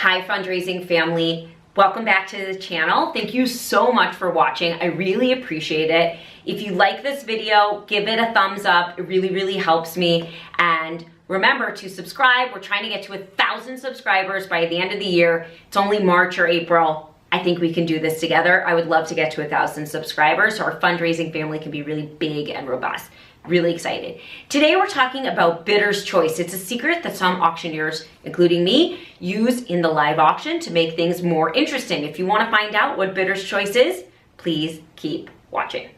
Hi, Fundraising Family. Welcome back to the channel. Thank you so much for watching. I really appreciate it. If you like this video, give it a thumbs up. It really helps me. And remember to subscribe. We're trying to get to 1,000 subscribers by the end of the year. It's only March or April. I think we can do this together. I would love to get to 1,000 subscribers so our fundraising family can be really big and robust. Really excited. Today we're talking about bidder's choice. It's a secret that some auctioneers, including me, use in the live auction to make things more interesting. If you want to find out what bidder's choice is, please keep watching.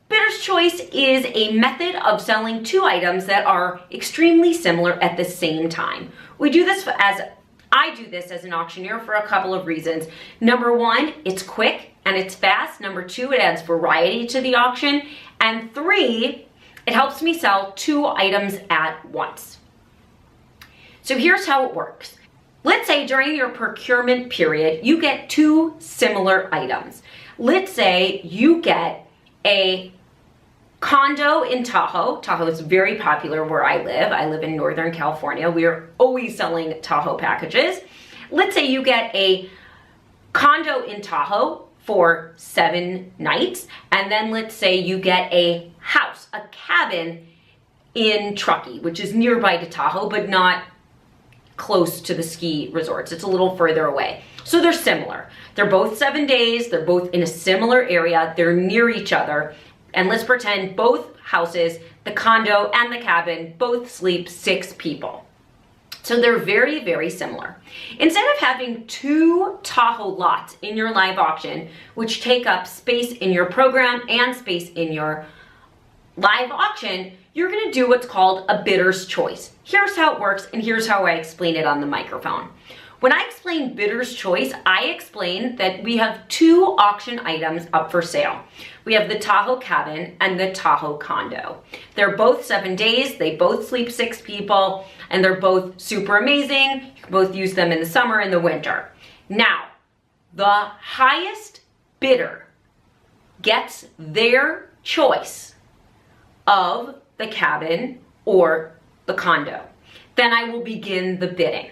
Bidder's choice is a method of selling two items that are extremely similar at the same time. I do this as an auctioneer for a couple of reasons. Number one, it's quick and it's fast. Number two, it adds variety to the auction. And three, it helps me sell two items at once. So here's how it works. Let's say during your procurement period, you get two similar items. Let's say you get a condo in Tahoe. Tahoe is very popular where I live. I live in Northern California. We are always selling Tahoe packages. Let's say you get a condo in Tahoe for 7 nights. And then let's say you get a house, a cabin in Truckee, which is nearby to Tahoe, but not close to the ski resorts. It's a little further away. So they're similar. They're both 7 days. They're both in a similar area. They're near each other. And let's pretend both houses, the condo and the cabin, both sleep 6 people. So they're very similar. Instead of having 2 Tahoe lots in your live auction, which take up space in your program and space in your live auction, you're gonna do what's called a bidder's choice. Here's how it works, and here's how I explain it on the microphone. When I explain bidder's choice, I explain that we have 2 auction items up for sale. We have the Tahoe cabin and the Tahoe condo. They're both 7 days, they both sleep 6 people, and they're both super amazing. You can both use them in the summer and the winter. Now, the highest bidder gets their choice of the cabin or the condo. Then I will begin the bidding.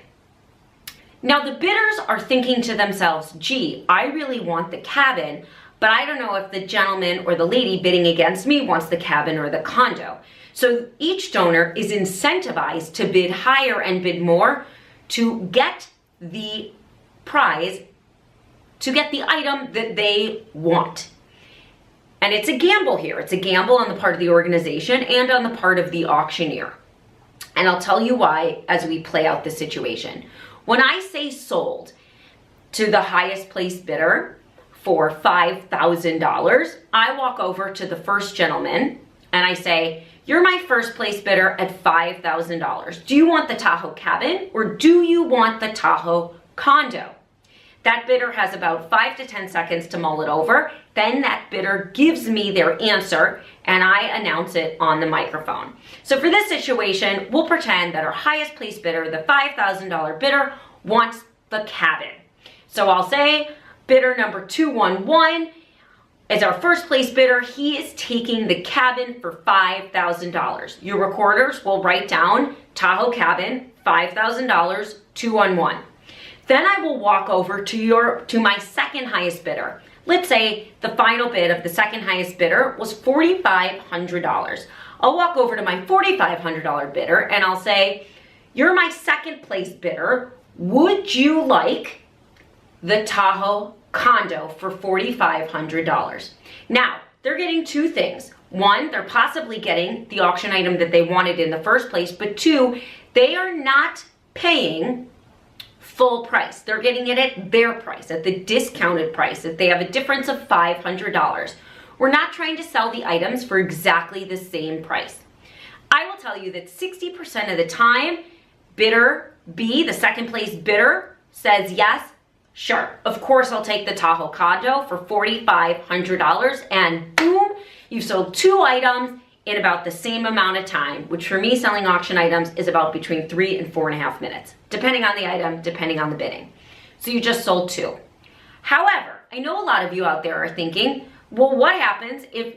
Now the bidders are thinking to themselves, gee, I really want the cabin, but I don't know if the gentleman or the lady bidding against me wants the cabin or the condo. So each donor is incentivized to bid higher and bid more to get the prize, to get the item that they want. And it's a gamble here. It's a gamble on the part of the organization and on the part of the auctioneer. And I'll tell you why as we play out the situation. When I say sold to the highest placed bidder for $5,000, I walk over to the first gentleman and I say, you're my first place bidder at $5,000. Do you want the Tahoe cabin or do you want the Tahoe condo? That bidder has about 5 to 10 seconds to mull it over. Then that bidder gives me their answer and I announce it on the microphone. So for this situation, we'll pretend that our highest placed bidder, the $5,000 bidder, wants the cabin. So I'll say bidder number 211 is our first place bidder. He is taking the cabin for $5,000. Your recorders will write down Tahoe cabin, $5,000, 211. Then I will walk over to my second highest bidder. Let's say the final bid of the second highest bidder was $4,500. I'll walk over to my $4,500 bidder and I'll say, you're my second place bidder. Would you like the Tahoe condo for $4,500? Now, they're getting 2 things. One, they're possibly getting the auction item that they wanted in the first place, but 2, they are not paying full price. They're getting it at their price, at the discounted price, that they have a difference of $500. We're not trying to sell the items for exactly the same price. I will tell you that 60% of the time, bidder B, the second place bidder, says yes, sure, of course I'll take the Tahoe condo for $4,500, and boom, you've sold 2 items in about the same amount of time, which for me, selling auction items is about between 3 and 4.5 minutes, depending on the item, depending on the bidding. So you just sold 2. However, I know a lot of you out there are thinking, well, what happens if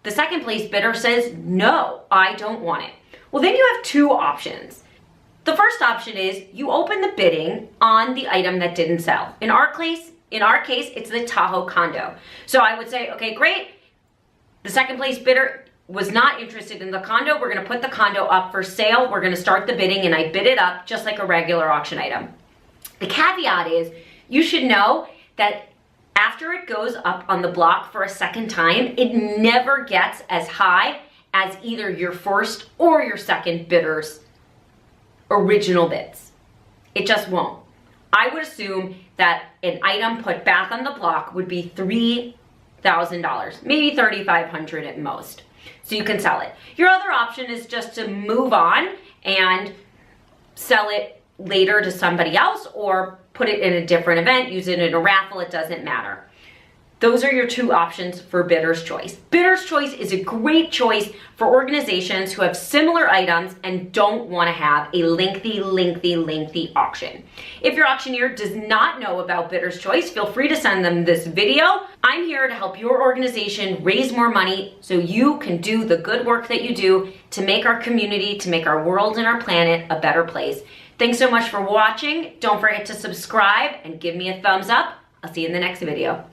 the second place bidder says, no, I don't want it? Well, then you have 2 options. The first option is you open the bidding on the item that didn't sell. In our case, it's the Tahoe condo. So I would say, okay, great. The second place bidder was not interested in the condo. We're gonna put the condo up for sale. We're gonna start the bidding, and I bid it up just like a regular auction item. The caveat is you should know that after it goes up on the block for a second time, it never gets as high as either your first or your second bidder's original bids. It just won't. I would assume that an item put back on the block would be $3,000, maybe $3,500 at most. So you can sell it. Your other option is just to move on and sell it later to somebody else, or put it in a different event, use it in a raffle, it doesn't matter. Those are your 2 options for Bidder's Choice. Bidder's Choice is a great choice for organizations who have similar items and don't want to have a lengthy auction. If your auctioneer does not know about Bidder's Choice, feel free to send them this video. I'm here to help your organization raise more money so you can do the good work that you do to make our community, to make our world and our planet a better place. Thanks so much for watching. Don't forget to subscribe and give me a thumbs up. I'll see you in the next video.